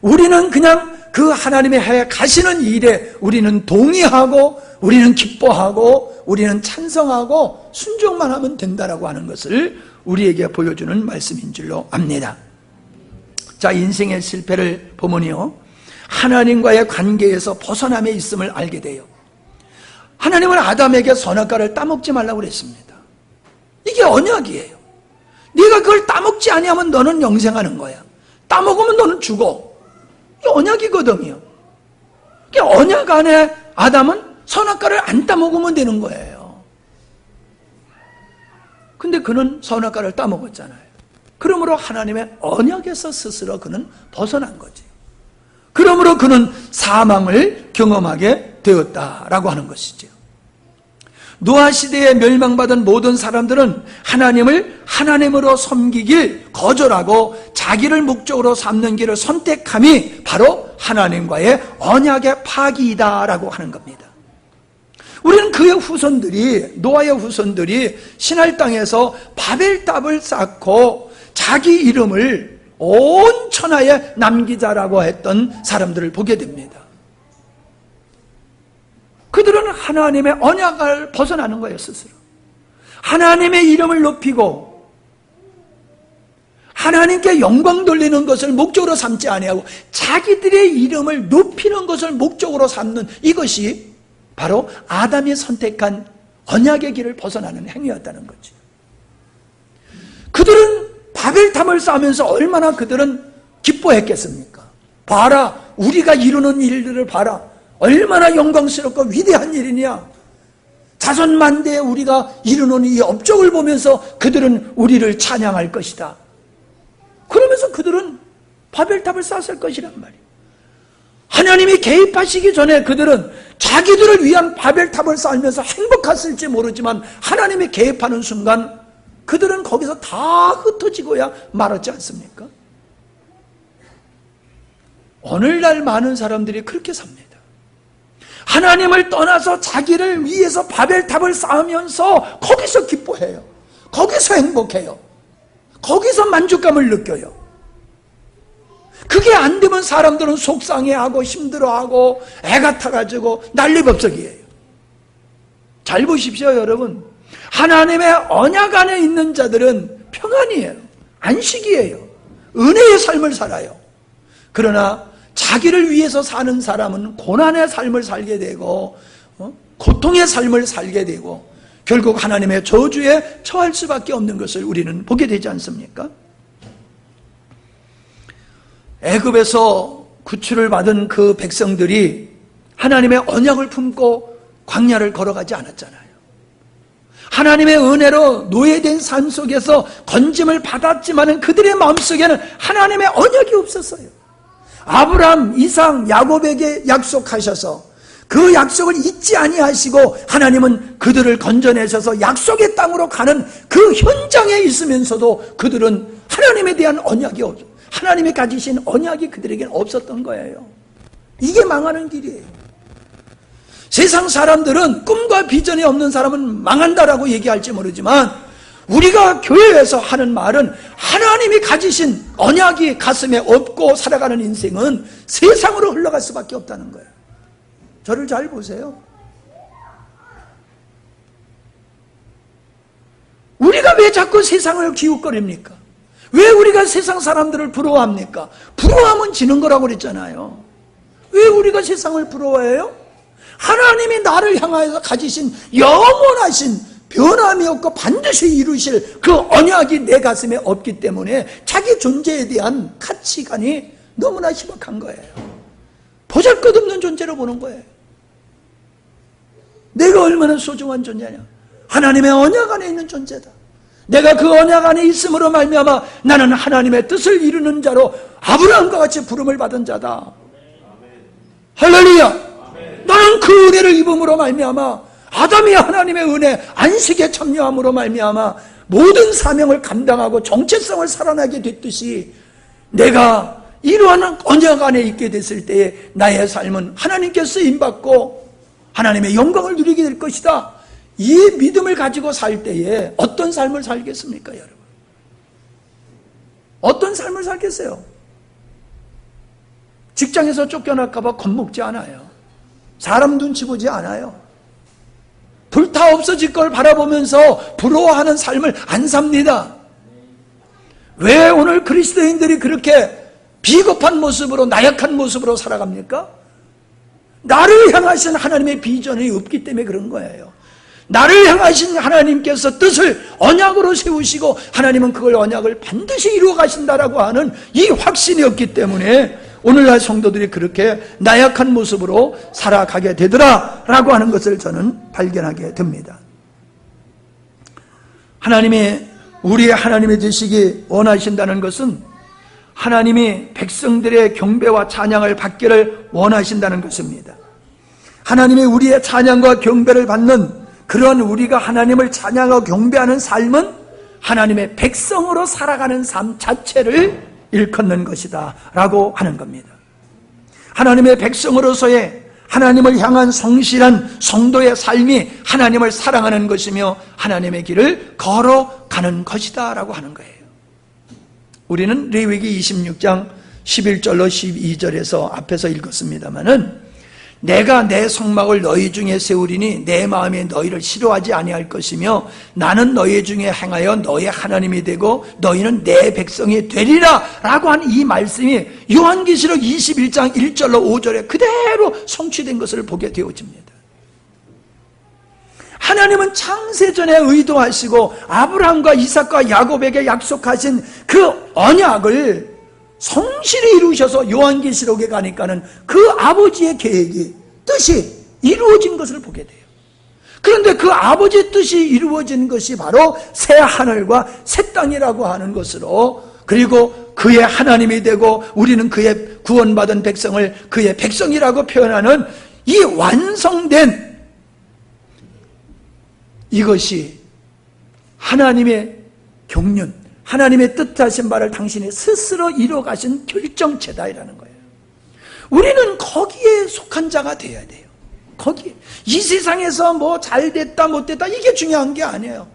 우리는 그냥 그 하나님의 해 가시는 일에 우리는 동의하고 우리는 기뻐하고 우리는 찬성하고 순종만 하면 된다라고 하는 것을 우리에게 보여주는 말씀인 줄로 압니다. 자, 인생의 실패를 보면요, 하나님과의 관계에서 벗어남에 있음을 알게 돼요. 하나님은 아담에게 선악과를 따먹지 말라고 그랬습니다. 이게 언약이에요. 네가 그걸 따먹지 아니하면 너는 영생하는 거야. 따먹으면 너는 죽어. 이게 언약이거든요. 이게 언약 안에 아담은 선악과를 안 따먹으면 되는 거예요. 근데 그는 선악과를 따먹었잖아요. 그러므로 하나님의 언약에서 스스로 그는 벗어난 거지. 그러므로 그는 사망을 경험하게 되었다라고 하는 것이죠. 노아 시대에 멸망받은 모든 사람들은 하나님을 하나님으로 섬기길 거절하고 자기를 목적으로 삼는 길을 선택함이 바로 하나님과의 언약의 파기이다라고 하는 겁니다. 우리는 그의 후손들이, 노아의 후손들이 신할 땅에서 바벨탑을 쌓고 자기 이름을 온 천하에 남기자라고 했던 사람들을 보게 됩니다. 그들은 하나님의 언약을 벗어나는 거예요, 스스로. 하나님의 이름을 높이고 하나님께 영광 돌리는 것을 목적으로 삼지 아니하고 자기들의 이름을 높이는 것을 목적으로 삼는 이것이 바로 아담이 선택한 언약의 길을 벗어나는 행위였다는 거죠. 그들은 바벨탑을 쌓으면서 얼마나 그들은 기뻐했겠습니까? 봐라, 우리가 이루는 일들을 봐라. 얼마나 영광스럽고 위대한 일이냐. 자손만대에 우리가 이루는 이 업적을 보면서 그들은 우리를 찬양할 것이다. 그러면서 그들은 바벨탑을 쌓았을 것이란 말이에요. 하나님이 개입하시기 전에 그들은 자기들을 위한 바벨탑을 쌓으면서 행복했을지 모르지만 하나님이 개입하는 순간 그들은 거기서 다 흩어지고야 말았지 않습니까? 오늘날 많은 사람들이 그렇게 삽니다. 하나님을 떠나서 자기를 위해서 바벨탑을 쌓으면서 거기서 기뻐해요. 거기서 행복해요. 거기서 만족감을 느껴요. 그게 안 되면 사람들은 속상해하고 힘들어하고 애가 타가지고 난리법석이에요. 잘 보십시오, 여러분. 하나님의 언약 안에 있는 자들은 평안이에요. 안식이에요. 은혜의 삶을 살아요. 그러나 자기를 위해서 사는 사람은 고난의 삶을 살게 되고 고통의 삶을 살게 되고 결국 하나님의 저주에 처할 수밖에 없는 것을 우리는 보게 되지 않습니까? 애굽에서 구출을 받은 그 백성들이 하나님의 언약을 품고 광야를 걸어가지 않았잖아요. 하나님의 은혜로 노예된 삶 속에서 건짐을 받았지만 그들의 마음속에는 하나님의 언약이 없었어요. 아브라함, 이삭, 야곱에게 약속하셔서 그 약속을 잊지 아니하시고 하나님은 그들을 건져내셔서 약속의 땅으로 가는 그 현장에 있으면서도 그들은 하나님에 대한 언약이 없어요. 하나님이 가지신 언약이 그들에게는 없었던 거예요. 이게 망하는 길이에요. 세상 사람들은 꿈과 비전이 없는 사람은 망한다라고 얘기할지 모르지만 우리가 교회에서 하는 말은 하나님이 가지신 언약이 가슴에 없고 살아가는 인생은 세상으로 흘러갈 수밖에 없다는 거예요. 저를 잘 보세요. 우리가 왜 자꾸 세상을 기웃거립니까? 왜 우리가 세상 사람들을 부러워합니까? 부러워하면 지는 거라고 그랬잖아요. 왜 우리가 세상을 부러워해요? 하나님이 나를 향하여서 가지신 영원하신 변함이 없고 반드시 이루실 그 언약이 내 가슴에 없기 때문에 자기 존재에 대한 가치관이 너무나 희박한 거예요. 보잘것없는 존재로 보는 거예요. 내가 얼마나 소중한 존재냐? 하나님의 언약 안에 있는 존재다. 내가 그 언약 안에 있음으로 말미암아 나는 하나님의 뜻을 이루는 자로 아브라함과 같이 부름을 받은 자다. 할렐루야. 나는 그 은혜를 입음으로 말미암아 아담이 하나님의 은혜 안식에 참여함으로 말미암아 모든 사명을 감당하고 정체성을 살아나게 됐듯이 내가 이러한 언약 안에 있게 됐을 때에 나의 삶은 하나님께 쓰임받고 하나님의 영광을 누리게 될 것이다. 이 믿음을 가지고 살 때에 어떤 삶을 살겠습니까, 여러분? 어떤 삶을 살겠어요? 직장에서 쫓겨날까봐 겁먹지 않아요. 사람 눈치 보지 않아요. 불타 없어질 걸 바라보면서 부러워하는 삶을 안 삽니다. 왜 오늘 그리스도인들이 그렇게 비겁한 모습으로, 나약한 모습으로 살아갑니까? 나를 향하신 하나님의 비전이 없기 때문에 그런 거예요. 나를 향하신 하나님께서 뜻을 언약으로 세우시고 하나님은 그걸 언약을 반드시 이루어 가신다라고 하는 이 확신이 없기 때문에 오늘날 성도들이 그렇게 나약한 모습으로 살아가게 되더라라고 하는 것을 저는 발견하게 됩니다. 하나님이 우리의 하나님이 되시기 원하신다는 것은 하나님이 백성들의 경배와 찬양을 받기를 원하신다는 것입니다. 하나님이 우리의 찬양과 경배를 받는 그런 우리가 하나님을 찬양하고 경배하는 삶은 하나님의 백성으로 살아가는 삶 자체를 일컫는 것이다 라고 하는 겁니다. 하나님의 백성으로서의 하나님을 향한 성실한 성도의 삶이 하나님을 사랑하는 것이며 하나님의 길을 걸어가는 것이다 라고 하는 거예요. 우리는 레위기 26장 11절로 12절에서 앞에서 읽었습니다마는 내가 내 성막을 너희 중에 세우리니 내 마음이 너희를 싫어하지 아니할 것이며 나는 너희 중에 행하여 너희 하나님이 되고 너희는 내 백성이 되리라 라고 한 이 말씀이 요한계시록 21장 1절로 5절에 그대로 성취된 것을 보게 되어집니다. 하나님은 창세전에 의도하시고 아브라함과 이삭과 야곱에게 약속하신 그 언약을 성실히 이루셔서 요한계시록에 가니까는 그 아버지의 계획이, 뜻이 이루어진 것을 보게 돼요. 그런데 그 아버지의 뜻이 이루어진 것이 바로 새 하늘과 새 땅이라고 하는 것으로, 그리고 그의 하나님이 되고 우리는 그의 구원받은 백성을 그의 백성이라고 표현하는 이 완성된 이것이 하나님의 경륜, 하나님의 뜻하신 바를 당신이 스스로 이루어가신 결정체다라는 거예요. 우리는 거기에 속한 자가 되어야 돼요. 거기에. 이 세상에서 뭐 잘됐다 못됐다 이게 중요한 게 아니에요.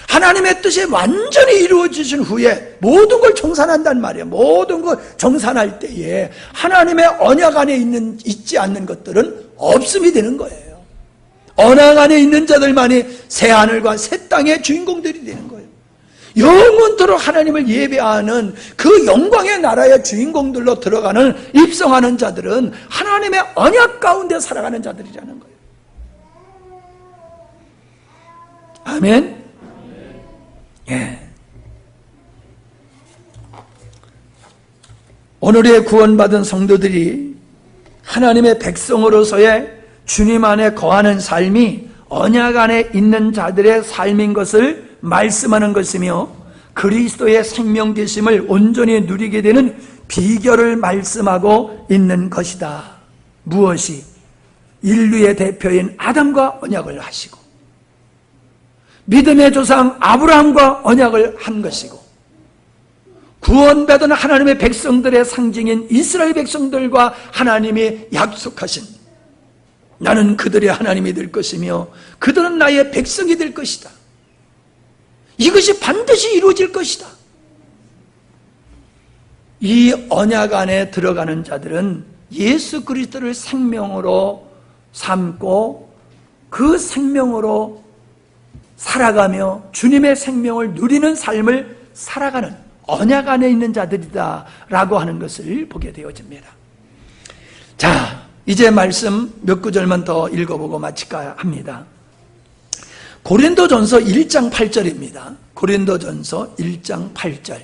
하나님의 뜻이 완전히 이루어지신 후에 모든 걸 정산한단 말이에요. 모든 걸 정산할 때에 하나님의 언약 안에 있지 않는 것들은 없음이 되는 거예요. 언약 안에 있는 자들만이 새 하늘과 새 땅의 주인공들이 되는 거예요. 영원토록 하나님을 예배하는 그 영광의 나라의 주인공들로 들어가는 입성하는 자들은 하나님의 언약 가운데 살아가는 자들이라는 거예요. 아멘. 예. 오늘의 구원받은 성도들이 하나님의 백성으로서의 주님 안에 거하는 삶이 언약 안에 있는 자들의 삶인 것을 말씀하는 것이며 그리스도의 생명 되심을 온전히 누리게 되는 비결을 말씀하고 있는 것이다. 무엇이? 인류의 대표인 아담과 언약을 하시고 믿음의 조상 아브라함과 언약을 한 것이고 구원받은 하나님의 백성들의 상징인 이스라엘 백성들과 하나님이 약속하신 나는 그들의 하나님이 될 것이며 그들은 나의 백성이 될 것이다. 이것이 반드시 이루어질 것이다. 이 언약 안에 들어가는 자들은 예수 그리스도를 생명으로 삼고 그 생명으로 살아가며 주님의 생명을 누리는 삶을 살아가는 언약 안에 있는 자들이다 라고 하는 것을 보게 되어집니다. 자, 이제 말씀 몇 구절만 더 읽어보고 마칠까 합니다. 고린도전서 1장 8절입니다. 고린도전서 1장 8절.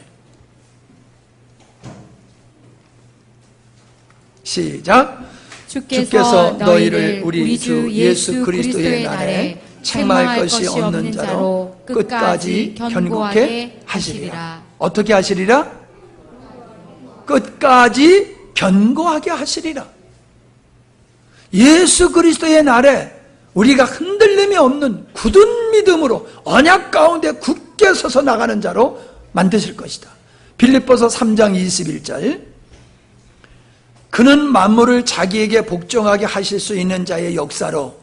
시작. 주께서 너희를 우리 주 예수 그리스도의 날에 책망할 것이 없는 자로 끝까지 견고하게 하시리라. 어떻게 하시리라? 끝까지 견고하게 하시리라. 예수 그리스도의 날에 우리가 흔들림이 없는 굳은 믿음으로 언약 가운데 굳게 서서 나가는 자로 만드실 것이다. 빌립보서 3장 21절, 그는 만물을 자기에게 복종하게 하실 수 있는 자의 역사로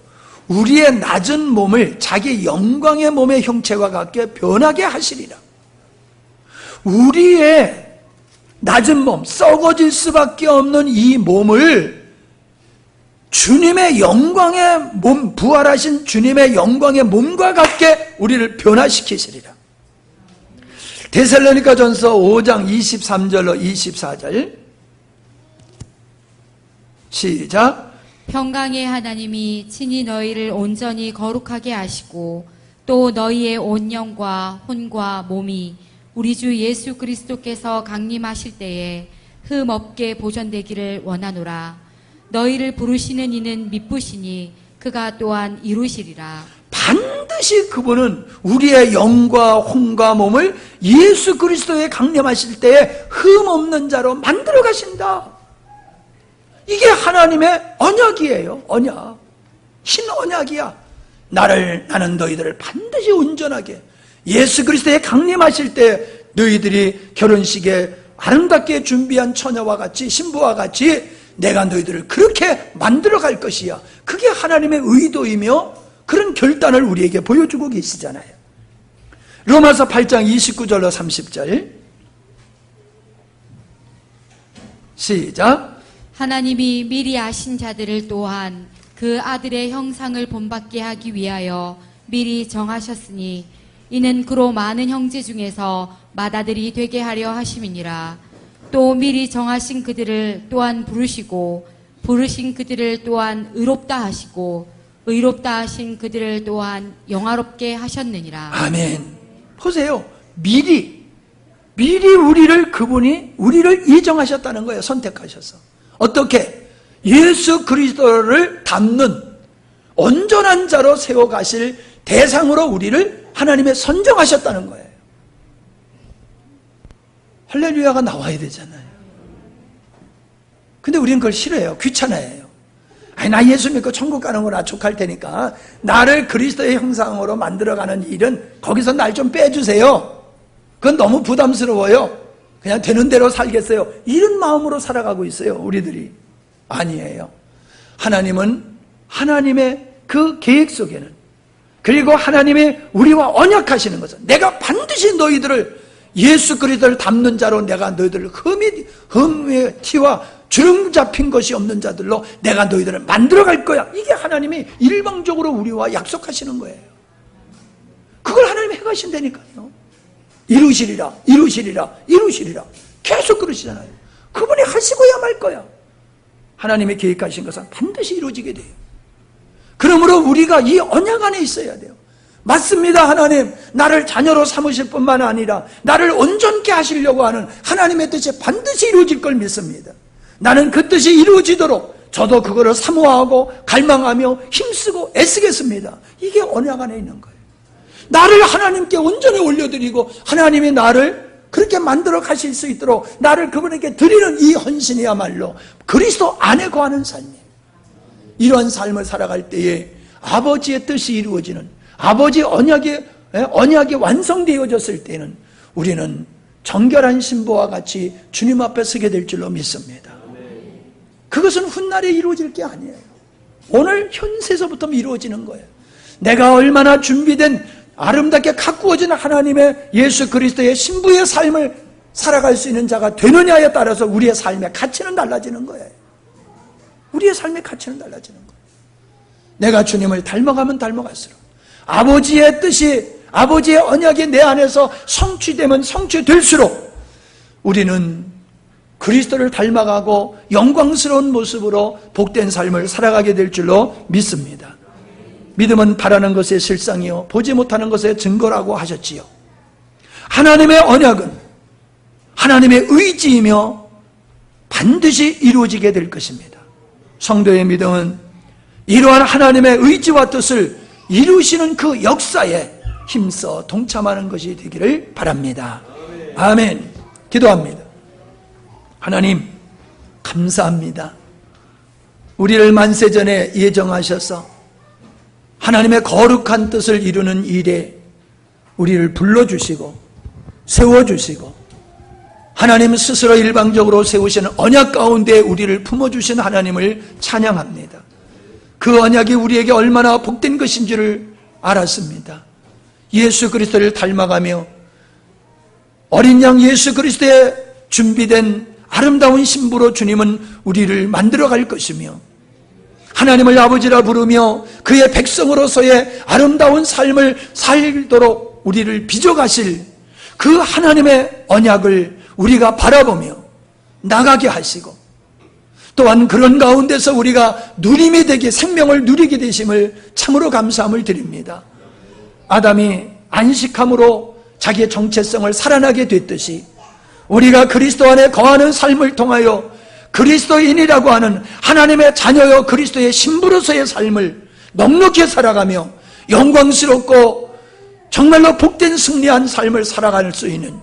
우리의 낮은 몸을 자기 영광의 몸의 형체와 같게 변하게 하시리라. 우리의 낮은 몸, 썩어질 수밖에 없는 이 몸을 주님의 영광의 몸, 부활하신 주님의 영광의 몸과 같게 우리를 변화시키시리라. 데살로니가전서 5장 23절로 24절 시작. 평강의 하나님이 친히 너희를 온전히 거룩하게 하시고 또 너희의 온 영과 혼과 몸이 우리 주 예수 그리스도께서 강림하실 때에 흠 없게 보존되기를 원하노라. 너희를 부르시는 이는 미쁘시니 그가 또한 이루시리라. 반드시 그분은 우리의 영과 혼과 몸을 예수 그리스도의 강림하실 때에 흠 없는 자로 만들어 가신다. 이게 하나님의 언약이에요. 언약. 신 언약이야. 나는 너희들을 반드시 온전하게, 예수 그리스도의 강림하실 때 너희들이 결혼식에 아름답게 준비한 처녀와 같이, 신부와 같이 내가 너희들을 그렇게 만들어 갈 것이야. 그게 하나님의 의도이며 그런 결단을 우리에게 보여주고 계시잖아요. 로마서 8장 29절로 30절 시작. 하나님이 미리 아신 자들을 또한 그 아들의 형상을 본받게 하기 위하여 미리 정하셨으니 이는 그로 많은 형제 중에서 맏아들이 되게 하려 하심이니라. 또 미리 정하신 그들을 또한 부르시고 부르신 그들을 또한 의롭다 하시고 의롭다 하신 그들을 또한 영화롭게 하셨느니라. 아멘. 보세요. 미리 그분이 우리를 예정하셨다는 거예요. 선택하셔서. 어떻게? 예수 그리스도를 닮는 온전한 자로 세워가실 대상으로 우리를 하나님의 선정하셨다는 거예요. 할렐루야가 나와야 되잖아요. 근데 우리는 그걸 싫어해요. 귀찮아해요. 아니, 나 예수 믿고 천국 가는 거나 족할 테니까 나를 그리스도의 형상으로 만들어가는 일은 거기서 날 좀 빼주세요. 그건 너무 부담스러워요. 그냥 되는 대로 살겠어요. 이런 마음으로 살아가고 있어요, 우리들이. 아니에요. 하나님은 하나님의 그 계획 속에는, 그리고 하나님의 우리와 언약하시는 것은 내가 반드시 너희들을 예수 그리스도를 닮는 자로, 내가 너희들을 흠의 티와 주름 잡힌 것이 없는 자들로 내가 너희들을 만들어갈 거야. 이게 하나님이 일방적으로 우리와 약속하시는 거예요. 그걸 하나님이 해가신다니까요. 이루시리라, 이루시리라, 이루시리라. 계속 그러시잖아요. 그분이 하시고야 말 거야. 하나님이 계획하신 것은 반드시 이루어지게 돼요. 그러므로 우리가 이 언약 안에 있어야 돼요. 맞습니다. 하나님, 나를 자녀로 삼으실 뿐만 아니라 나를 온전케 하시려고 하는 하나님의 뜻이 반드시 이루어질 걸 믿습니다. 나는 그 뜻이 이루어지도록 저도 그거를 사모하고 갈망하며 힘쓰고 애쓰겠습니다. 이게 언약 안에 있는 거예요. 나를 하나님께 온전히 올려드리고 하나님이 나를 그렇게 만들어 가실 수 있도록 나를 그분에게 드리는 이 헌신이야말로 그리스도 안에 거하는 삶이에요. 이러한 삶을 살아갈 때에 아버지의 뜻이 이루어지는, 아버지의 언약이 완성되어졌을 때는 우리는 정결한 신부와 같이 주님 앞에 서게 될 줄로 믿습니다. 그것은 훗날에 이루어질 게 아니에요. 오늘 현세에서부터 이루어지는 거예요. 내가 얼마나 준비된 아름답게 가꾸어진 하나님의 예수 그리스도의 신부의 삶을 살아갈 수 있는 자가 되느냐에 따라서 우리의 삶의 가치는 달라지는 거예요. 우리의 삶의 가치는 달라지는 거예요. 내가 주님을 닮아가면 닮아갈수록 아버지의 뜻이, 아버지의 언약이 내 안에서 성취되면 성취될수록 우리는 그리스도를 닮아가고 영광스러운 모습으로 복된 삶을 살아가게 될 줄로 믿습니다. 믿음은 바라는 것의 실상이요 보지 못하는 것의 증거라고 하셨지요. 하나님의 언약은 하나님의 의지이며 반드시 이루어지게 될 것입니다. 성도의 믿음은 이러한 하나님의 의지와 뜻을 이루시는 그 역사에 힘써 동참하는 것이 되기를 바랍니다. 아멘. 기도합니다. 하나님 감사합니다. 우리를 만세전에 예정하셔서 하나님의 거룩한 뜻을 이루는 일에 우리를 불러주시고 세워주시고 하나님 스스로 일방적으로 세우시는 언약 가운데 우리를 품어주신 하나님을 찬양합니다. 그 언약이 우리에게 얼마나 복된 것인지를 알았습니다. 예수 그리스도를 닮아가며 어린 양 예수 그리스도의 준비된 아름다운 신부로 주님은 우리를 만들어갈 것이며 하나님을 아버지라 부르며 그의 백성으로서의 아름다운 삶을 살도록 우리를 빚어가실 그 하나님의 언약을 우리가 바라보며 나가게 하시고 또한 그런 가운데서 우리가 누림이 되게 생명을 누리게 되심을 참으로 감사함을 드립니다. 아담이 안식함으로 자기의 정체성을 살아나게 됐듯이 우리가 그리스도 안에 거하는 삶을 통하여 그리스도인이라고 하는 하나님의 자녀여 그리스도의 신부로서의 삶을 넉넉히 살아가며 영광스럽고 정말로 복된 승리한 삶을 살아갈 수 있는,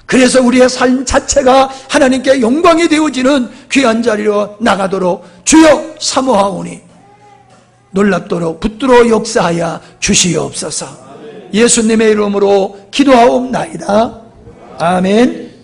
그래서 우리의 삶 자체가 하나님께 영광이 되어지는 귀한 자리로 나가도록 주여 사모하오니 놀랍도록 붙들어 역사하여 주시옵소서. 예수님의 이름으로 기도하옵나이다. 아멘.